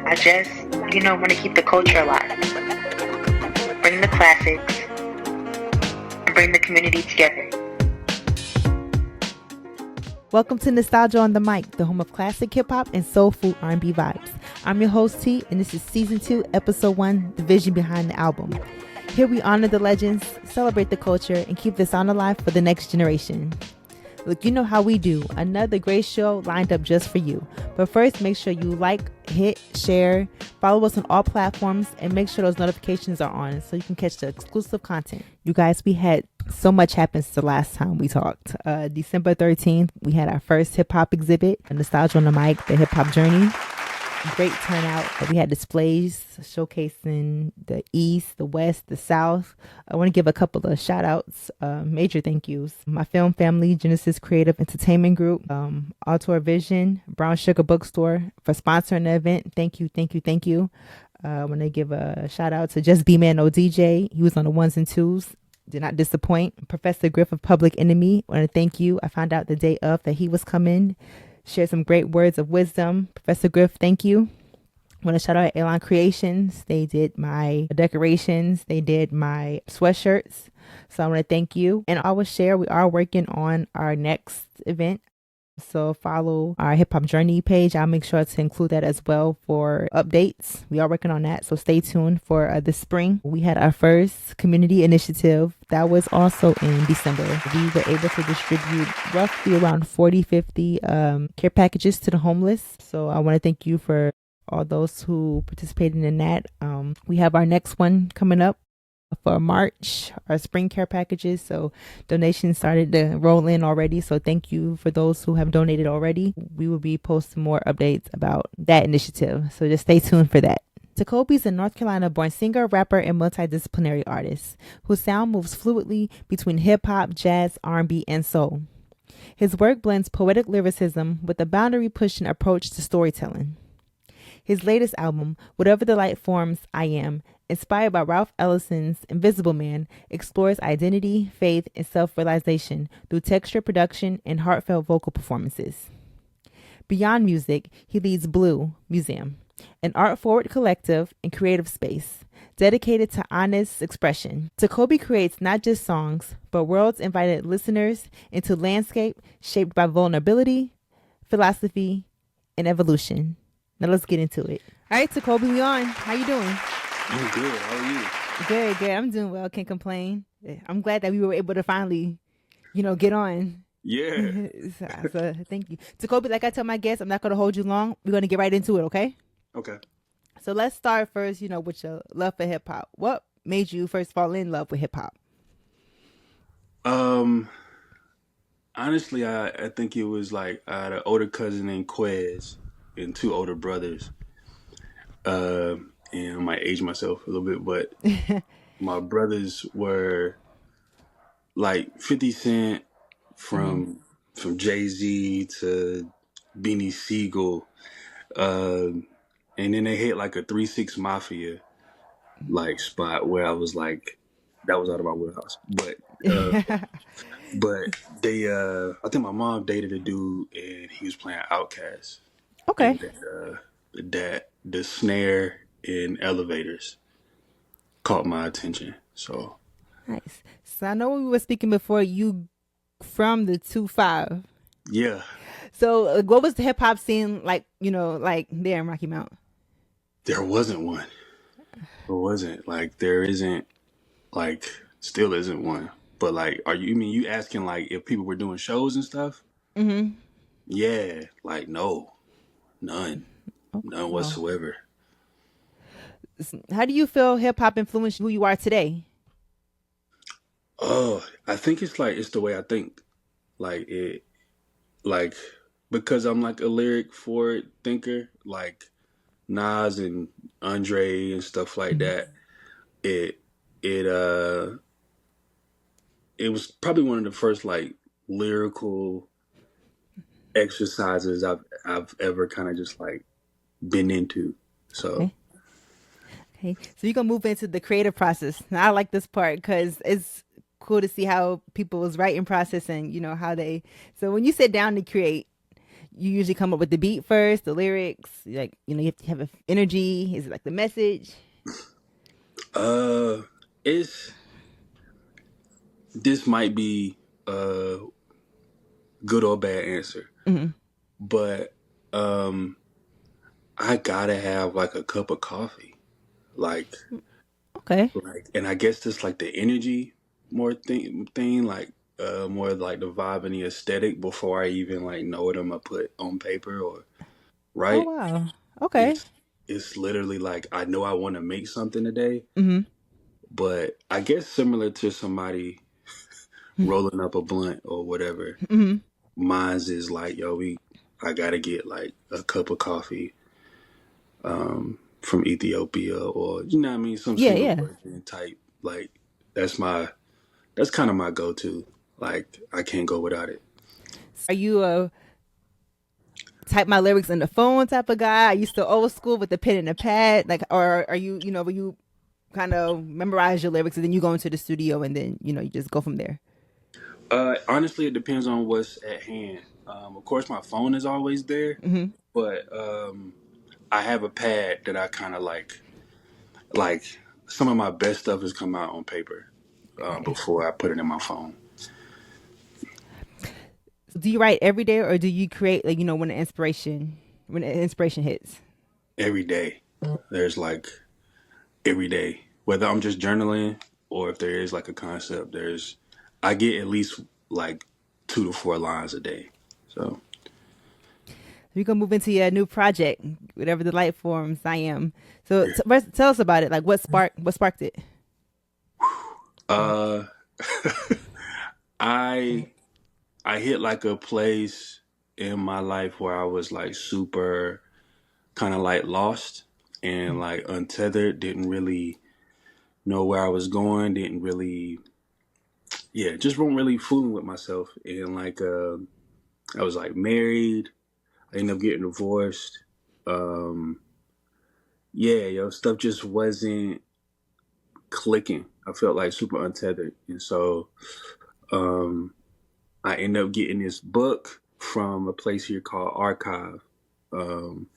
I just, want to keep the culture alive, bring the classics, and bring the community together. Welcome to Nostalgia on the Mic, the home of classic hip-hop and soulful R&B vibes. I'm your host, T, and this is Season 2, Episode 1, The Vision Behind the Album. Here we honor the legends, celebrate the culture, and keep the sound alive for the next generation. Look, you know how we do. Another great show lined up just for you. But first, make sure you like, hit, share, follow us on all platforms, and make sure those notifications are on so you can catch the exclusive content. You guys, we had so much happen since the last time we talked. December 13th, we had our first hip-hop exhibit, Nostalgia on the Mic, the hip-hop journey. Great turnout. We had displays showcasing the East, the West, the South. I want to give a couple of shout outs, major thank yous. My film family, Genesis Creative Entertainment Group, Auteur Vision, Brown Sugar Bookstore for sponsoring the event. Thank you, thank you, thank you. I want to give a shout out to Just B Man No DJ. He was on the ones and twos. Did not disappoint. Professor Griff of Public Enemy. I want to thank you. I found out the day of that he was coming. Shared some great words of wisdom. Professor Griff, thank you. I want to shout out Elon Creations. They did my decorations. They did my sweatshirts. So I want to thank you. And I will share, we are working on our next event. So follow our hip hop journey page. I'll make sure to include that as well for updates. We are working on that. So stay tuned for this spring. We had our first community initiative. That was also in December. We were able to distribute roughly around 50 care packages to the homeless. So I want to thank you for all those who participated in that. We have our next one coming up for March, our spring care packages. So donations started to roll in already. So thank you for those who have donated already. We will be posting more updates about that initiative. So just stay tuned for that. Tecoby is a North Carolina born singer, rapper, and multidisciplinary artist whose sound moves fluidly between hip hop, jazz, R&B, and soul. His work blends poetic lyricism with a boundary pushing approach to storytelling. His latest album, Whatever the Light Forms, I Am, inspired by Ralph Ellison's Invisible Man, explores identity, faith, and self-realization through texture production and heartfelt vocal performances. Beyond music, he leads Blue Museum, an art-forward collective and creative space dedicated to honest expression. Tecoby creates not just songs, but worlds invited listeners into landscape shaped by vulnerability, philosophy, and evolution. Now let's get into it. All right, Tecoby, we on. How you doing? I'm good. How are you? Good. I'm doing well. Can't complain. I'm glad that we were able to finally, get on. Yeah. so thank you. Tecoby, like I tell my guests, I'm not going to hold you long. We're going to get right into it, okay? Okay. So let's start first, with your love for hip hop. What made you first fall in love with hip hop? Honestly, I think it was like I had an older cousin named Quez and two older brothers. And I might age myself a little bit, but my brothers were like 50 Cent from Jay-Z to Beanie Siegel. And then they hit like a 3-6 Mafia like spot where I was like, that was out of my wheelhouse. But they, I think my mom dated a dude and he was playing Outkast. Okay. And, the snare in Elevators caught my attention. So nice. So I know we were speaking before, you from the 2-5. Yeah. So what was the hip hop scene like, like there in Rocky Mount? There wasn't one. There wasn't. Like there isn't, like still isn't one. But like, you asking like if people were doing shows and stuff? Mm-hmm. Yeah. Like no. None. Okay. None whatsoever. How do you feel hip hop influenced who you are today? Oh, I think it's the way I think. Because I'm like a lyric forward thinker, like Nas and Andre and stuff like that. It was probably one of the first like lyrical exercises I've ever kind of just like been into. So okay. So you're gonna move into the creative process. Now I like this part because it's cool to see how people was writing process and how they. So when you sit down to create, you usually come up with the beat first, the lyrics, like you have to have energy. Is it like the message? Uh, it's this might be a good or bad answer, Hmm. but um, I gotta have like a cup of coffee, like Okay. and I guess just like the energy more thing like more like the vibe and the aesthetic before I even like know what I'm gonna put on paper or Oh write. wow. Okay. It's literally like I know I want to make something today, Mm-hmm. but I guess similar to somebody rolling up a blunt or whatever. Mm-hmm. Mine's is like, yo, I gotta get like a cup of coffee from Ethiopia or you know what I mean, some Yeah, single yeah. origin type. Like that's my that's kind of my go to. Like I can't go without it. Are you a type my lyrics in the phone type of guy? Are you still old school with the pen and the pad? Like, or are you, will you kind of memorize your lyrics and then you go into the studio and then, you just go from there? Honestly, it depends on what's at hand. Of course, my phone is always there, Mm-hmm. but I have a pad that I kind of like some of my best stuff has come out on paper Okay. before I put it in my phone So do you write every day or do you create like, when the inspiration hits? every day. There's like every day, whether I'm just journaling or if there is like a concept, I get at least like 2 to 4 lines a day. So We're gonna move into your new project, whatever the light forms I am. So yeah. first, tell us about it. Like what sparked it? uh, I I hit like a place in my life where I was like super kind of like lost and like untethered, didn't really know where I was going, didn't really, yeah, just wasn't really fooling with myself. And like, I was like married, I ended up getting divorced. Um, yeah, stuff just wasn't clicking. I felt like super untethered. And so, um, I ended up getting this book from a place here called Archive. Um,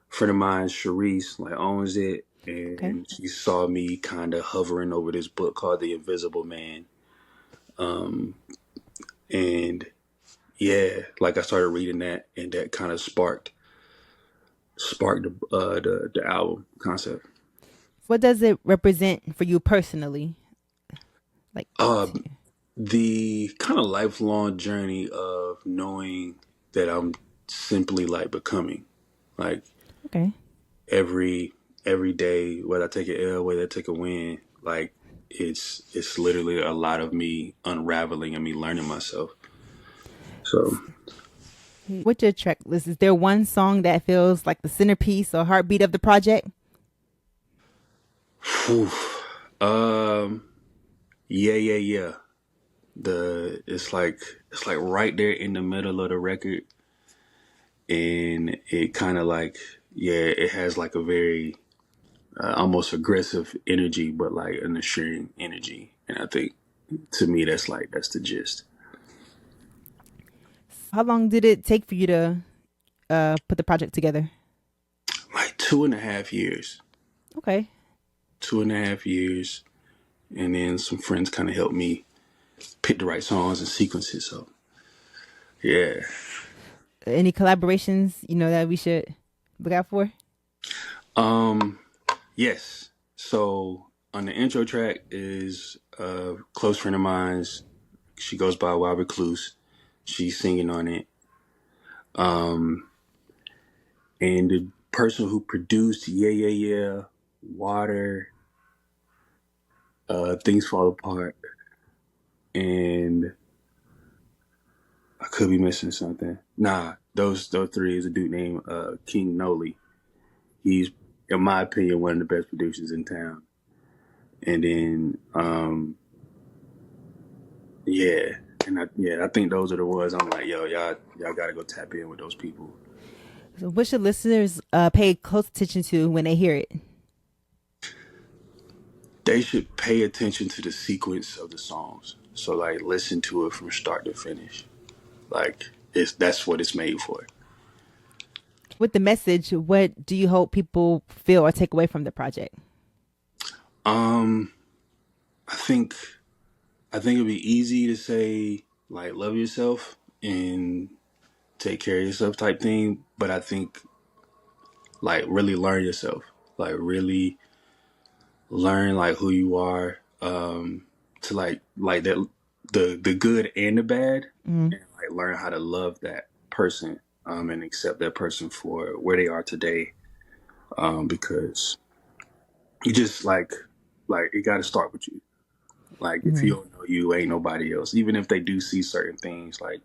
friend of mine, Sharice, like owns it, Okay. and she saw me kind of hovering over this book called The Invisible Man. Um, and yeah, like I started reading that, and that kind of sparked the album concept. What does it represent for you personally? Like, Uh, to you? the kind of lifelong journey of knowing that I'm simply like becoming, like Okay. every every day, whether I take an L, whether I take a win, like it's literally a lot of me unraveling and me learning myself. So, What's your track list? Is there one song that feels like the centerpiece or heartbeat of the project? whew, um, yeah, yeah, yeah. The it's like right there in the middle of the record, and it kind of like yeah, it has like a very almost aggressive energy, but like an assuring energy, and I think to me that's the gist. How long did it take for you to put the project together? Like 2.5 years. Okay. 2.5 years, and then some friends kind of helped me pick the right songs and sequences. So yeah, Any collaborations that we should look out for? um, yes. So on the intro track is a close friend of mine's. She goes by Wild Recluse. She's singing on it. Um, and the person who produced Yeah Yeah Yeah, Water, Things Fall Apart, and I could be missing something. Nah, those three is a dude named King Noli. He's, in my opinion, one of the best producers in town. And then, yeah, I think those are the ones. I'm like, yo, y'all gotta go tap in with those people. So what should listeners pay close attention to when they hear it? They should pay attention to the sequence of the songs. So like, listen to it from start to finish. Like, that's what it's made for. With the message, what do you hope people feel or take away from the project? Um, I think it'd be easy to say like love yourself and take care of yourself type thing, but I think like really learn yourself, like really learn like who you are, to like that the good and the bad, Mm. and like learn how to love that person, and accept that person for where they are today, because you just like it got to start with you. Like if you Mm. don't know you, ain't nobody else. Even if they do see certain things, like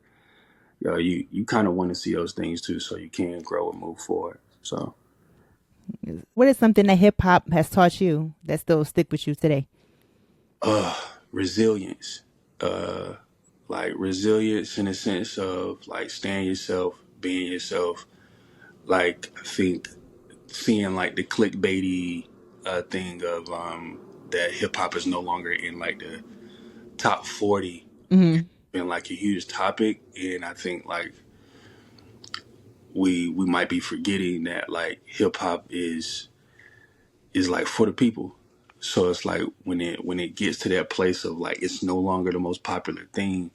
you kind of want to see those things too, so you can grow and move forward. So, What is something that hip hop has taught you that still stick with you today? uh, resilience, uh, like resilience in the sense of like staying yourself, being yourself. Like I think seeing like the clickbaity thing of that hip hop is no longer in like the top 40, Mm-hmm. been like a huge topic, and I think like we might be forgetting that like hip hop is like for the people. So it's like when it gets to that place of like it's no longer the most popular thing,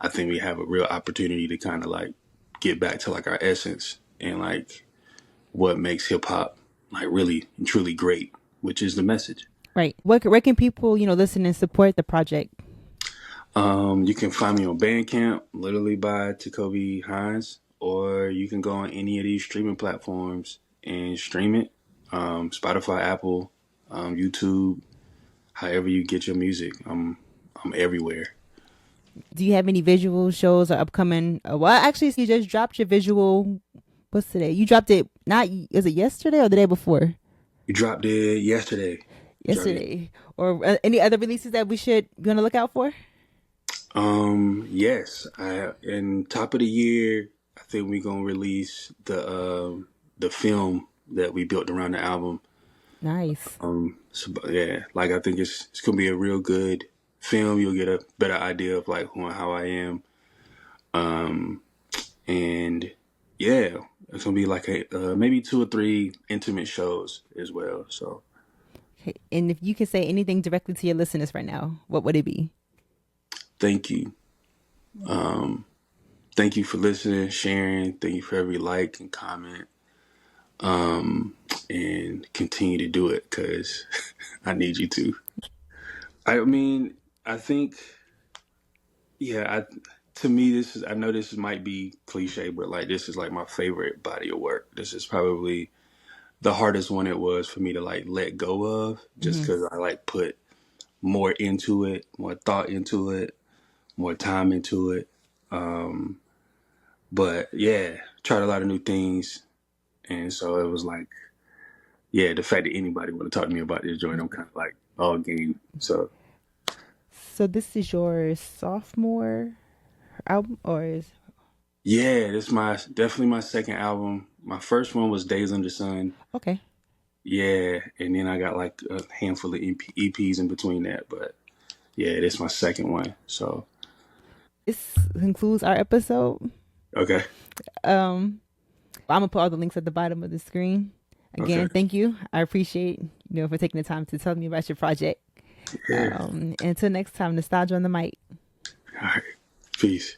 I think we have a real opportunity to kind of like get back to like our essence and like what makes hip hop like really and truly great, which is the message. Right. Where can people, listen and support the project? You can find me on Bandcamp, literally by Tecoby Hines, or you can go on any of these streaming platforms and stream it. Spotify, Apple, YouTube, however you get your music. I'm everywhere. Do you have any visual shows or upcoming? Well, actually, you just dropped your visual. What's today? You dropped it. Not is it yesterday or the day before? We dropped it yesterday. Yesterday, or any other releases that we should be on the lookout for? Yes. In top of the year, I think we're gonna release the film that we built around the album. Nice. So yeah, like I think it's gonna be a real good film. You'll get a better idea of like who and how I am. Um, and yeah, it's gonna be like a maybe 2 or 3 intimate shows as well. So Okay. And if you could say anything directly to your listeners right now, what would it be? thank you. Thank you for listening, sharing. Thank you for every like and comment. And continue to do it because I need you to. I mean, I think, yeah, to me, I know this might be cliche, but like, this is like my favorite body of work. This is probably the hardest one it was for me to like let go of just Mm-hmm. because I like put more into it, more thought into it, more time into it. But yeah, tried a lot of new things. And so it was like, yeah, the fact that anybody want to talk to me about this joint, I'm kind of like all game. So So this is your sophomore album, or is yeah, this is my definitely my second album. My first one was Days Under Sun. okay? Yeah, and then I got like a handful of EPs in between that. But yeah, this is my second one. So This concludes our episode. okay, Um, I'm gonna put all the links at the bottom of the screen. okay, Again, thank you. I appreciate for taking the time to tell me about your project. yeah. And until next time, nostalgia on the mic. All right, peace.